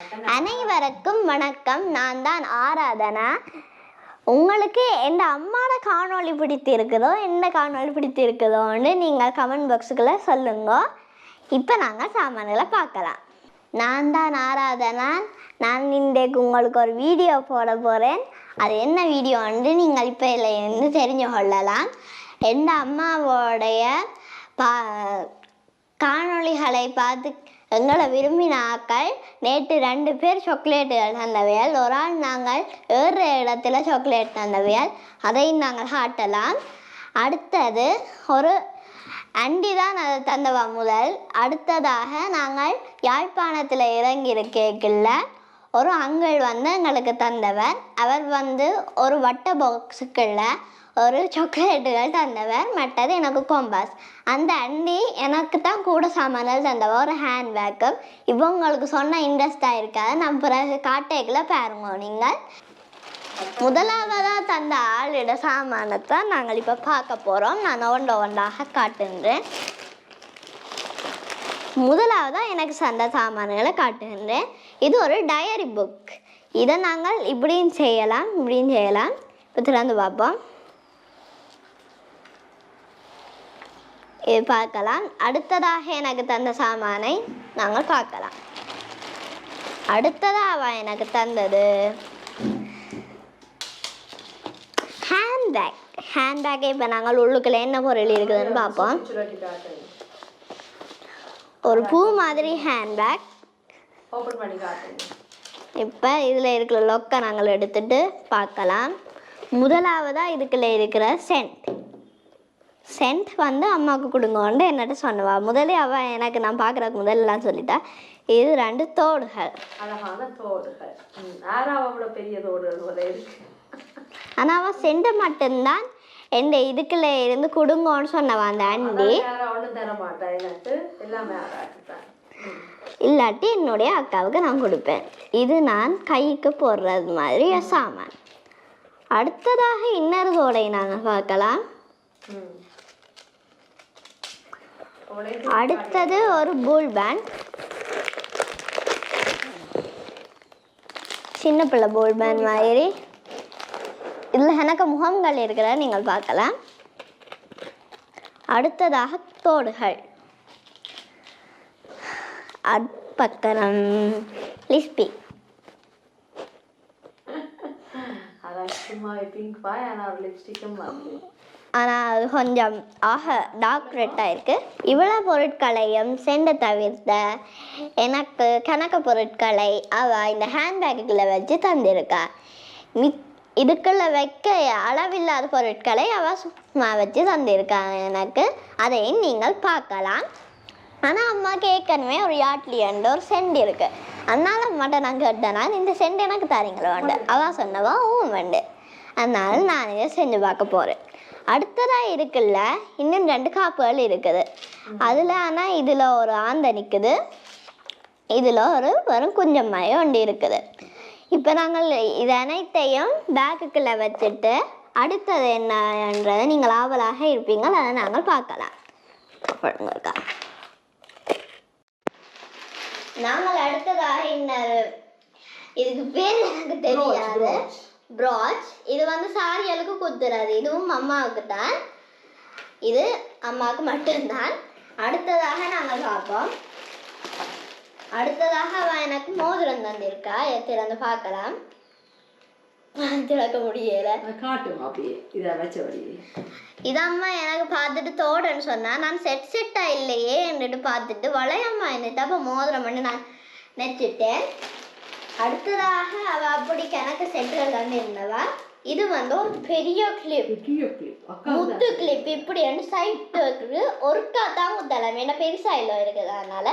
அனைவருக்கும் வணக்கம். நான் தான் ஆராதனா. உங்களுக்கு எந்த அம்மாவோட காணொளி பிடித்திருக்குதோ என்ன காணொளி பிடித்திருக்குதோன்னு நீங்கள் கமெண்ட் பாக்ஸுக்குள்ளே சொல்லுங்க. இப்போ நாங்கள் சாமான்களை பார்க்கலாம். நான் தான் ஆராதனா. நான் இன்றைக்கு உங்களுக்கு ஒரு வீடியோ போட போகிறேன். அது என்ன வீடியோன்னு நீங்கள் இப்போ இருந்து தெரிஞ்சு கொள்ளலாம். எந்த அம்மாவோடைய காணொளிகளை பார்த்து எங்களை விரும்பின ஆக்கள் நேற்று 2 பேர் சாக்லேட்டுகள் தந்தவையால் ஒரு ஆள் நாங்கள் ஏறுற இடத்துல சாக்லேட் தந்தவையால் அதையும் நாங்கள் காட்டலாம். அடுத்தது ஒரு அண்டி தான் அதை தந்தவா முதல். அடுத்ததாக நாங்கள் யாழ்ப்பாணத்தில் இறங்கியிருக்கல ஒரு அங்கிள் வந்து எங்களுக்கு தந்தவர். அவர் வந்து ஒரு வட்ட பாக்ஸுக்குள்ள ஒரு சாக்லேட்டுகள் தந்தவர். மற்றது எனக்கு கோம்பாஸ். அந்த அண்டி எனக்கு தான் கூட சாமான்கள் தந்தவர். ஒரு ஹேண்ட் பேக்கு. இவங்களுக்கு சொன்ன இன்ட்ரெஸ்டாக இருக்காது. நான் பிறகு காட்டேக்குள்ள பாருங்க. நீங்கள் முதலாவதாக தந்த ஆளிட சாமானத்தான் நாங்கள் இப்போ பார்க்க போகிறோம். நான் ஒன்றாக காட்டுகின்றேன். முதலாவதாக எனக்கு சந்த சாமான்களை காட்டுகின்றேன். இது ஒரு டயரி புக். இதை நாங்கள் இப்படியும் செய்யலாம் இப்படியும் செய்யலாம். இப்போ திறந்து பார்ப்போம். இது பார்க்கலாம். அடுத்ததாக எனக்கு தந்த சாமானை நாங்கள் பார்க்கலாம். அடுத்ததாக எனக்கு தந்தது ஹேண்ட்பேக். ஹேண்ட்பேக்கை இப்போ நாங்கள் உள்ளுக்குள்ள என்ன பொருள் இருக்குதுன்னு பார்ப்போம். ஒரு பூ மாதிரி ஹேண்ட்பேக். இப்போ இதில் இருக்கிற லொக்கை நாங்கள் எடுத்துட்டு பார்க்கலாம். முதலாவதாக இதுக்குள்ள இருக்கிற சென்ட் வந்து அம்மாவுக்கு கொடுங்கன்னு என்னட்ட சொன்னவா. முதலே அவள் எனக்கு நான் பார்க்குறதுக்கு முதல்லாம் சொல்லிட்டா. இது 2 தோடுகள், அழகான தோடுகள். ஆறாவோட பெரிய தோடுகள் போல இருக்கு. ஆனால் அவள் சென்ட் மட்டும்தான் எந்த இதுக்குள்ள இருந்து கொடுங்கன்னு சொன்னவா. அந்த அண்டி தர மாட்டேன், எனக்கு எல்லாமே ஆறாட்டுதான். இல்லாட்டி என்னுடைய அக்காவுக்கு நான் கொடுப்பேன். இது நான் கைக்கு போடுறது மாதிரி சாமான். அடுத்ததாக இன்னொரு தோடை நாங்கள் பார்க்கலாம். அடுத்தது ஒரு பூல் பேண்ட். சின்ன பிள்ளை பூல் பேண்ட் மாதிரி. இதில் எனக்கு முகங்கள் இருக்கிறத நீங்கள் பார்க்கலாம். அடுத்ததாக தோடுகள். பக்கரம் லிஸ்பி. ஆனால் அது கொஞ்சம் டார்க் ரெட்டாக இருக்குது. இவ்வளோ பொருட்களையும் சென்ட தவிர்த்த எனக்கு கணக்கு பொருட்களை அவள் இந்த ஹேண்ட்பேக்குள்ளே வச்சு தந்திருக்கா. இதுக்குள்ளே வைக்க அளவில்லாத பொருட்களை அவள் சும்மா வச்சு தந்திருக்காங்க எனக்கு. அதையும் நீங்கள் பார்க்கலாம். ஆனால் அம்மாவுக்கு ஏற்கனவே ஒரு யாட்லி அண்டு ஒரு சென்ட் இருக்குது. அதனால அம்மாட்ட நான் கேட்டேன்னா இந்த சென்ட் எனக்கு தரீங்களோ வேண்டு. அவள் சொன்னவா வேண்டு. அதனால நான் இதை செஞ்சு பார்க்க போகிறேன். அடுத்ததாக இருக்குல்ல இன்னும் 2 காப்புகள் இருக்குது. அதில் ஆனால் இதில் ஒரு ஆந்தை நிற்குது. இதில் ஒரு வெறும் குஞ்சம்மாயோ ஒன்று இருக்குது. இப்போ நாங்கள் இது அனைத்தையும் பேக்குக்குள்ளே வச்சுட்டு அடுத்தது என்னன்றதை நீங்கள் ஆவலாக இருப்பீங்க. அதை நாங்கள் பார்க்கலாம். இருக்கா நாங்கள் அடுத்ததாக இன்னொரு இதுக்கு பேர் எனக்கு தெரியாது. ப்ராச். இது வந்து சாரிகளுக்கு குத்துறது. இதுவும் அம்மாவுக்கு தான். இது அம்மாவுக்கு மட்டும்தான். அடுத்ததாக நாங்கள் பார்ப்போம். அடுத்ததாக அவள் எனக்கு மோதிரம் தந்திருக்கா. திறந்து பார்க்கலாம். திறக்க முடியல. இது அம்மா எனக்கு பார்த்துட்டு தோடுன்னு சொன்னா. நான் செட்டா இல்லையே என்னட்டு பார்த்துட்டு வளையம்மா என்னட்டு அப்போ மோதிரம் பண்ணி நான் நெச்சிட்டேன். அடுத்ததாக அவள் அப்படி கணக்கு செட்டுகள் தந்திருந்தவா. இது வந்து ஒரு பெரிய கிளிப், முத்து கிளிப். இப்படி சைட்டு ஒருக்கா தான் முத்தலாம். ஏன்னா பெருசா இல்லை இருக்குது. அதனால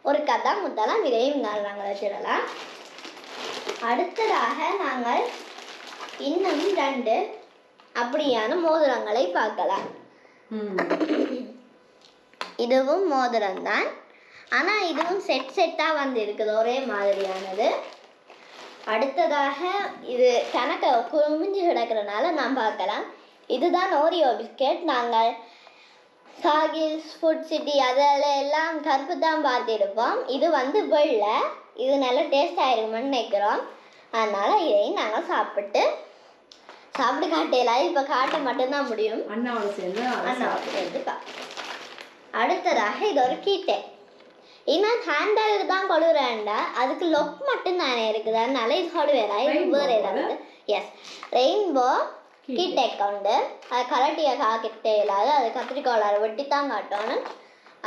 ஒருக்கா தான் முத்தலாம். இதையும் நாங்கள் வச்சிடலாம். அடுத்ததாக நாங்கள் இன்னும் 2 அப்படியான மோதிரங்களை பார்க்கலாம். இதுவும் மோதிரம் தான். ஆனால் இதுவும் செட்டாக வந்து இருக்குது ஒரே மாதிரியானது. அடுத்ததாக இது கணக்க குமிஞ்சு கிடக்கிறனால நான் பார்க்கலாம். இதுதான் ஓரியோ பிஸ்கெட். நாங்கள் சாகில்ஸ் ஃபுட் சிட்டி அதில் எல்லாம் கருப்பு தான் பார்த்துருப்போம். இது வந்து வெள்ளை. இது நல்ல டேஸ்டாக இருக்குமென்னு நினைக்கிறோம். அதனால் இதையும் நாங்கள் சாப்பிட்டு காட்டையில இப்போ காட்ட மட்டும்தான் முடியும். அண்ணாவோட சேர்ந்து அண்ணாவோட சேர்ந்து அடுத்ததாக இது ஒரு கீட்டை. இன்னும் ஹேண்ட்பேக்கு தான் கொடுக்குறேன்டா, அதுக்கு லொக் மட்டும் தானே இருக்குது. அதனால இது கொடுவேடா, இது வேறு ஏதாவது. எஸ், ரெயின்போ கீட்டெக் உண்டு. அது கலட்டியை காக்கிட்டே இல்லாது, அது கத்திரிக்கோளாறு வெட்டி தான் காட்டணும்.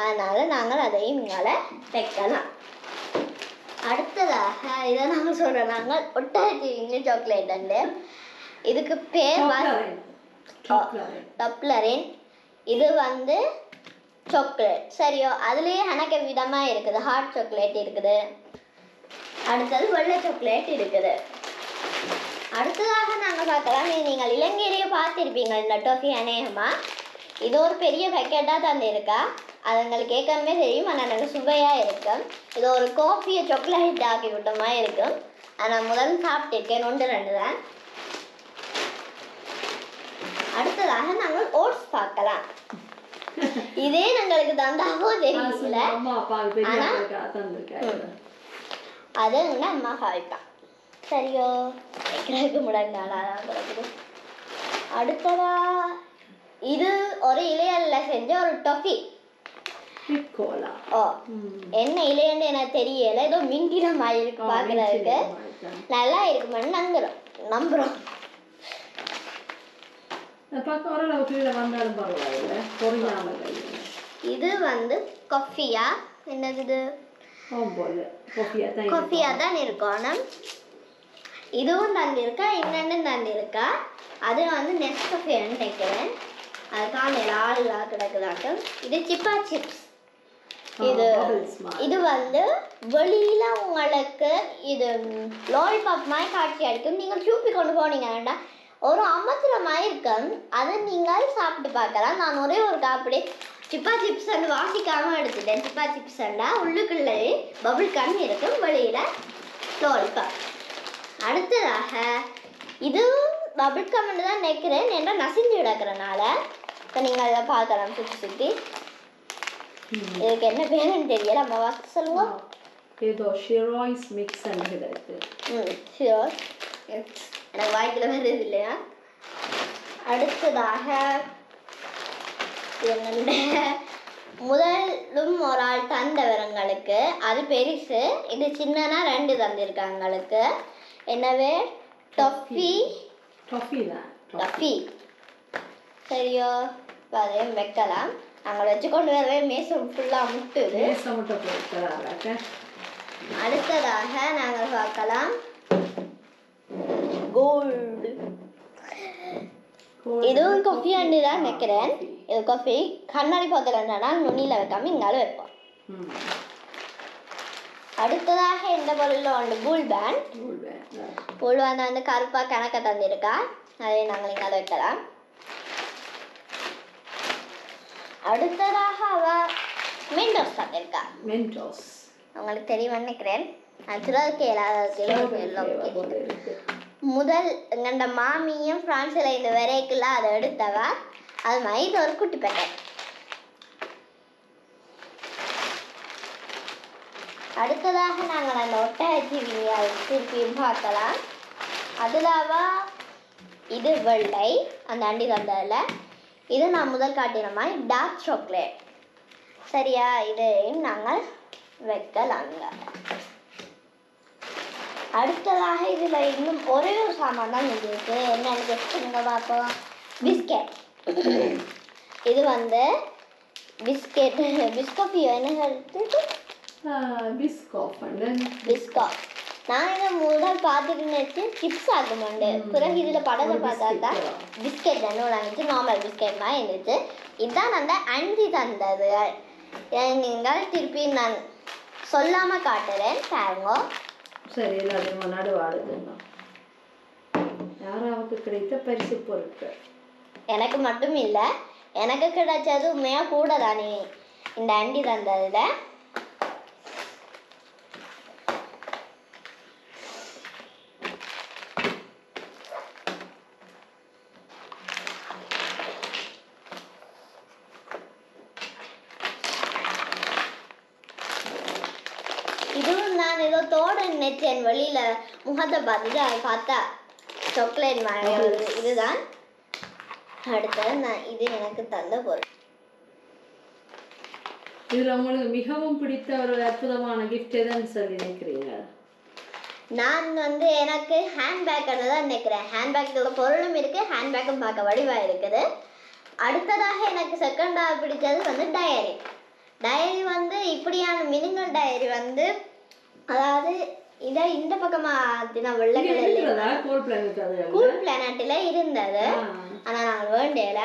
அதனால நாங்கள் அதையும் இங்கால வைக்கலாம். அடுத்ததாக இதை நாங்கள் சொல்கிறோம், நாங்கள் ஒட்டாச்சி சாக்லேட் உண்டு. இதுக்கு பேர் டப்ளரின். இது வந்து சாக்லேட் சரியோ. அதுலேயே எனக்கு விதமாக இருக்குது. ஹாட் சாக்லேட் இருக்குது, அடுத்தது வெள்ளை சாக்லேட் இருக்குது. அடுத்ததாக நாங்கள் பார்க்கலாம், இது நீங்கள் இலங்கையிலேயே பார்த்துருப்பீங்க இந்த டோஃபி அநேகமாக. இது ஒரு பெரிய பேக்கெட்டாக தந்துருக்கா, அது எங்களுக்கு ஏற்கனவே தெரியும். ஆனால் நல்ல சுவையாக இருக்கும். இது ஒரு காஃபியை சாக்லேட் ஆக்கி விட்ட மாதிரி இருக்கும். ஆனால் முதல்ல சாப்பிட்டுருக்கேன், 1-2 தான். அடுத்ததாக நாங்கள் ஓட்ஸ் பார்க்கலாம். இதே எங்களுக்கு தந்தாவோ தெரியல, அது அம்மா காய்ப்பான் சரியோ, வைக்கிறதுக்கு முடங்காலாம் கிடக்குது. அடுத்ததா இது ஒரு இலையில செஞ்ச ஒரு டொஃபி. ஓ, என்ன இலையன்னு எனக்கு தெரியல, ஏதோ மிங்கிரமாக இருக்கு பார்க்குறதுக்கு. நல்லா இருக்குமென்னு நம்புகிறோம். இது வந்து காஃபியா என்னது, காஃபியா தான் இருக்கணும். இதுவும் தந்திருக்கா, இன்னொன்னு தந்திருக்கா. அது வந்து நெஸ்கஃபேன்னு நினைக்கிறேன். அதுக்கான ஆளுகளாக கிடக்குதாட்டும். இது சிப்பா சிப்ஸ். இது வந்து வெளியில உங்களுக்கு இது லாலிபாப் மாதிரி காட்சி அடிக்கும். நீங்கள் சூப்பி கொண்டு போனீங்கன்னா ஒரு அமத்துல மாதிரி இருக்கும். அதை நீங்கள் சாப்பிட்டு பார்க்கலாம். நான் ஒரே ஒரு காப்பிடி சிப்பா சிப்ஸ் வாசிக்காமல் எடுத்துட்டேன். சிப்பா சிப்ஸ் உள்ளுக்குள்ளே பபுள் கம் இருக்கும், வெளியில் லாலிபாப். அடுத்ததாக இதுவும் பபுள் கம்னு தான் நினைக்கிறேன், என்ன நசிஞ்சு கிடக்கிறனால. இப்போ நீங்கள் அதை பார்க்கலாம் சுற்றி. இதுக்கு என்ன பேருன்னு தெரியல, நம்ம வாசி சொல்லுவோம். ஏதோ ஷிரோய்ஸ் மிக்ஸ் ஷிரோஸ், எனக்கு வாய்க்கில் வருது இல்லையா. அடுத்ததாக என்னென்ன முதலும் ஒரு ஆள் தந்தவரங்களுக்கு அது பெருசு, இது சின்னனா 2 தந்திருக்காங்களுக்கு. எனவே டஃபி சரியோ, அதையும் வைக்கலாம். நாங்கள் வச்சு கொண்டு வரவே மேசம் ஃபுல்லாக முட்டுது. அடுத்ததாக நாங்கள் பார்க்கலாம் கோல்டு. இதுவும் காஃபி அண்டு தான் நினைக்கிறேன். இது காஃபி கண்ணாடி பார்த்துக்கன்னா நுனியில் வைக்காம இங்கால வைப்போம். அடுத்ததாக இந்த பொருளில் ஒன்று பூல் பேண்ட் வந்து கருப்பாக கணக்க தந்திருக்கா, அதை நாங்கள் இங்கால வைக்கலாம். அடுத்ததாக அவ மென்டோஸ் தந்திருக்கா. உங்களுக்கு தெரியும் நினைக்கிறேன். முதல் எங்கண்ட மாமியும் பிரான்ஸில் இந்த வரைக்குள்ள அதை எடுத்தவா. அது மாதிரி இது ஒரு குட்டி பேக்கெட். அடுத்ததாக நாங்கள் அந்த ஒட்டகச்சிவியை திருப்பியும் பார்க்கலாம். அதுலவா இது வெள்ளை அந்த அண்டி தந்ததில். இது நான் முதல் காட்டின மாதிரி டார்க் சாக்லேட் சரியா. இதையும் நாங்கள் வைக்கலாங்க. அடுத்ததாக இதில் இன்னும் ஒரே ஒரு சாமான் தான் இருக்கு. என்னன்னு கேட்டு பார்ப்போம். பிஸ்கெட். இது வந்து பிஸ்கெட் பிஸ்கோஃபியோ என்ன பிஸ்காப். நான் இதை முதல் பார்த்துட்டு நினச்சி சிப்ஸ் ஆகுமாண்டு. பிறகு இதில் படத்தை பார்த்தா தான் பிஸ்கெட் தானே நினச்சி நார்மல் பிஸ்கெட் மாதிரி இருந்துச்சு. இதுதான் அந்த அண்டி தந்தது. நீங்கள் திருப்பி நான் சொல்லாமல் காட்டுறேன் பாருங்க. சரி, எல்லாத்தையும் முன்னாடி வாடுதுங்க. யாராவது கிடைத்த பரிசு பொருட்கள் எனக்கு மட்டும் இல்லை, எனக்கு கிடைச்சது உண்மையாக கூட தானே இந்த அண்டி தந்ததில். இதுவும் நான் ஏதோ நினைச்சேன் வெளியில முகத்தை பார்த்துட்டு அதை பார்த்தா சாக்லேட் மாதிரி ஒரு இதுதான். அடுத்தது நான் இது எனக்கு தந்த பொருள். இதுல உங்களுக்கு மிகவும் பிடித்த ஒரு அற்புதமான கிஃப்ட் எதுன்னு சொல்லி நினைக்கிறீங்க? நான் வந்து எனக்கு ஹேண்ட்பேக் தான் நினைக்கிறேன். ஹேண்ட்பேக்கில் பொருளும் இருக்கு, ஹேண்ட்பேக்கும் பார்க்க வடிவாக இருக்குது. அடுத்ததாக எனக்கு செகண்டாக பிடிச்சது வந்து டயரி. டயரி வந்து இப்படியான மினிமல் டயரி வந்து அதாவது இதை இந்த பக்கமாக வெள்ளை கலர்ல கூல் பிளானட்டில் இருந்தது. ஆனால் நாங்கள் வேண்டியல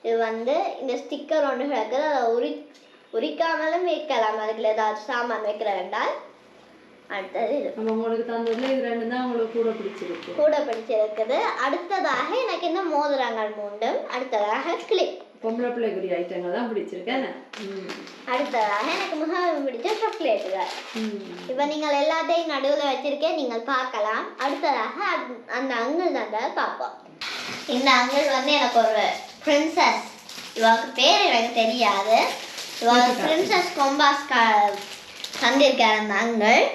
இது வந்து இந்த ஸ்டிக்கர் ஒன்று கிடக்குது. அதை உரிக்காமலும் வைக்கலாம், அதுக்குள்ள ஏதாவது சாமான் வைக்கிற வேண்டாம். அடுத்தது இது உங்களுக்கு தந்ததுல இது ரெண்டு தான் உங்களுக்கு கூட பிடிச்சிருக்குது. அடுத்ததாக எனக்கு இந்த மோதிரங்கள் மூண்டும். அடுத்ததாக கிளிப், பொம்பளை பிள்ளைக்குரிய ஐட்டங்கள் தான் பிடிச்சிருக்கேன். அடுத்ததாக எனக்கு மிகவும் பிடிச்ச சாக்லேட்டுகள். இப்போ நீங்கள் எல்லாத்தையும் நடுவில் வச்சிருக்கேன், நீங்கள் பார்க்கலாம். அடுத்ததாக அந்த அங்கிள் தான் பார்ப்போம். இந்த அங்கிள் வந்து எனக்கு ஒரு பிரின்சஸ், இவாக்கு பேர் எனக்கு தெரியாது, இவாக்கு பிரின்சஸ் கொம்பாஸ் தந்திருக்கார் அந்த அங்கிள்.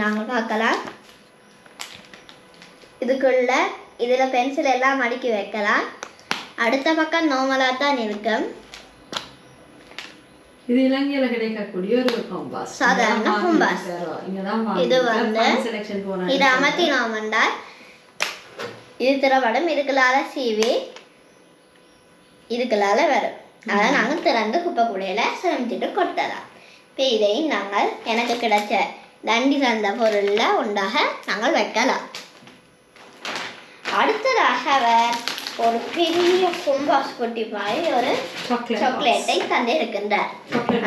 நாங்கள் பார்க்கலாம். இதுக்குள்ள இதில் பென்சில் எல்லாம் அடுக்கி வைக்கலாம். அடுத்த பக்கம் நார்மலாக தான் இருக்கும். இது இலங்கையில் கிடைக்கக்கூடிய ஒரு கொம்பாஸ், சாதாரண கொம்பாஸ். இது வந்து இது அமர்த்தினோம்னா இது திறப்படும். இதுக்குள்ளால சீவி இதுக்குள்ளால வரும். அதை நாங்கள் திறந்து குப்பை கூடையில் சிரமிச்சிட்டு கொட்டலாம். இப்போ இதையும் நாங்கள் எனக்கு கிடைச்ச தண்டி தந்த பொருளில் உண்டாக நாங்கள் வைக்கலாம். அடுத்ததாக அவர் ஒரு பெரிய கொம்பாஸ் பொட்டி மாதிரி ஒரு சாக்லேட்டை தந்து இருக்கின்றார்.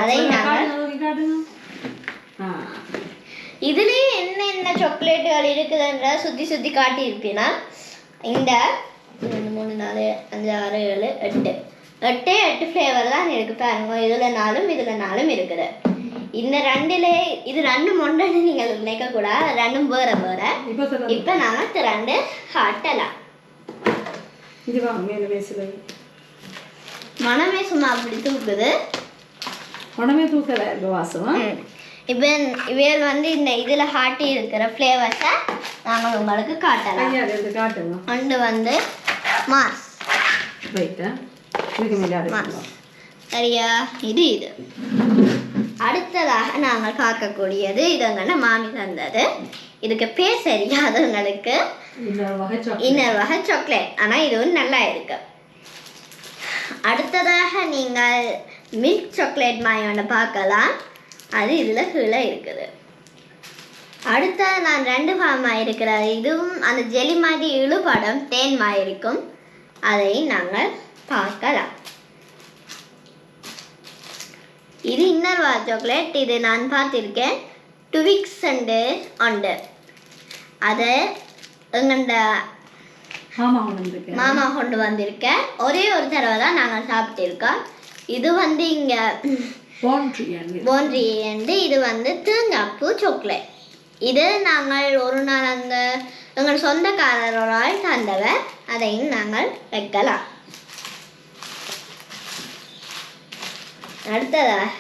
அதை நாங்கள் இதுலேயே என்ன சாக்லேட்டுகள் இருக்குதுன்ற சுற்றி காட்டியிருப்பீங்கன்னா இந்த 2 3 4 5 6 7 8 ஃப்ளேவர் தான் இருக்குது பாருங்க. இதில் 4 இருக்குது. இந்த ரெண்டிலே இது 2 மொண்டன்னு நீங்கள் நினைக்கக்கூடாது, 2 வேற வேற. இப்போ நாங்கள் 2 காட்டலாம். மனமே சும்மா அப்படி தூக்குது, மனமே தூக்கல வாசம். இப்போ இவையில் வந்து இந்த இதில் ஹாட்டி இருக்கிற ஃப்ளேவர்ஸை நாங்கள் உங்களுக்கு காட்டலாம். காட்டுங்க. ஒன்று வந்து மாஸ், சரியா? இது அடுத்ததாக நாங்கள் பார்க்கக்கூடியது இதுங்கன்னா மாமி தந்தது. இதுக்கு பேர் தெரியாதவங்களுக்கு இன்னொரு வகை சாக்லேட், ஆனால் இதுவும் நல்லா இருக்கு. அடுத்ததாக நீங்கள் மில்க் சாக்லேட் மாதிரி ஒன்று பார்க்கலாம். அது இதில் கீழே இருக்குது. அடுத்த நான் 2 ஃபார்மாக இருக்கிறது. இதுவும் அந்த ஜெலி மாதிரி இழுபடம் தேன் மாதிரி இருக்கும். அதையும் நாங்கள் பார்க்கலாம். இது இன்னொரு சாக்லேட். இது நான் பார்த்துருக்கேன், டுவிக்ஸ் உண்டு. அதை எங்கள்ட மாமா கொண்டு வந்திருக்கேன். ஒரே ஒரு தடவை தான் நாங்கள் சாப்பிட்டுருக்கோம். இது வந்து இங்கே போன்ட்ரி. இது வந்து தேங்காய்ப்பூ சாக்லேட். இது நாங்கள் ஒரு நாள் அந்த எங்கள் சொந்தக்காரரால் தந்தவர். அதையும் நாங்கள் வைக்கலாம். அடுத்ததாக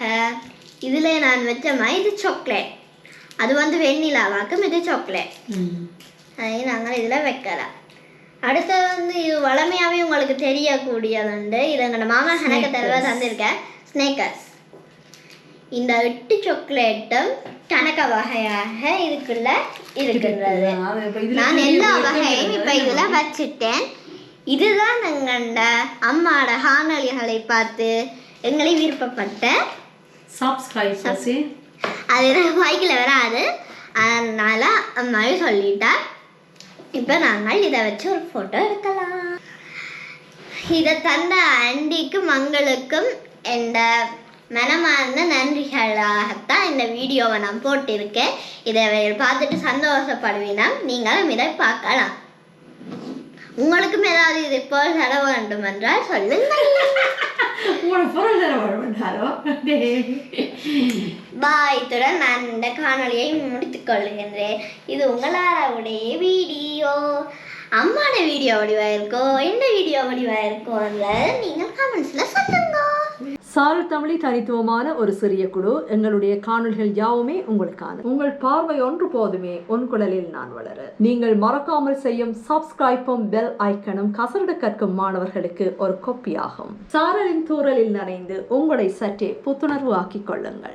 இதில் நான் வச்ச இது சாக்லேட். அது வந்து வெண்ணிலாவாக்கும், இது சாக்லேட். அதையும் நாங்கள் இதில் வைக்கலாம். அடுத்தது வந்து இது வளமையாகவே உங்களுக்கு தெரியக்கூடியதுண்டு. இது எங்களோட மாமா கணக்கு தடவை தந்திருக்கேன், ஸ்னேக்கர்ஸ். இந்த 8 சாக்லேட்டும் கணக்க வகையாக இதுக்குள்ள இருக்கின்றது. நான் எல்லா வகையும் இப்போ இதில் வச்சுட்டேன். இதுதான் எங்களோட அம்மாவோட காணொளிகளை பார்த்து எங்களை விருப்பப்பட்ட அது வாய்க்கில் வராது, அதனால அம்மாவே சொல்லிட்டா. இப்போ நாங்கள் இதை வச்சு ஒரு ஃபோட்டோ எடுக்கலாம். இதை தந்த ஆண்டிக்கும் மங்களுக்கும் எந்த மனமார்ந்த நன்றிகளாகத்தான் இந்த வீடியோவை நான் போட்டிருக்கேன். இதை பார்த்துட்டு சந்தோஷப்படுவீனா நீங்களும் இதை பார்க்கலாம். உங்களுக்கும் ஏதாவது இது போல் தர வேண்டும் என்றால் சொல்லுங்கள். இத்துடன் நான் இந்த காணொலியை முடித்துக் கொள்கின்றேன். இது உங்களுடைய வீடியோ. அம்மாவோட வீடியோ வடிவா இருக்கோ, என்ன வீடியோ வடிவா இருக்கோ நீங்கள் கமெண்ட்ஸ்ல சொல்லுங்க. சாரல் தமிழி தனித்துவமான ஒரு சிறிய குழு. எங்களுடைய காணொலிகள் யாவுமே உங்களுக்கான. உங்கள் பார்வை ஒன்று போதுமே உன் குழலில் நான் வளர. நீங்கள் மறக்காமல் செய்யும் சப்ஸ்கிரைப்பும் பெல் ஐக்கனும் கசரட கற்கும் மாணவர்களுக்கு ஒரு கொப்பியாகும். சாரலின் தூரலில் நனைந்து உங்களை சற்றே புத்துணர்வு ஆக்கிக் கொள்ளுங்கள்.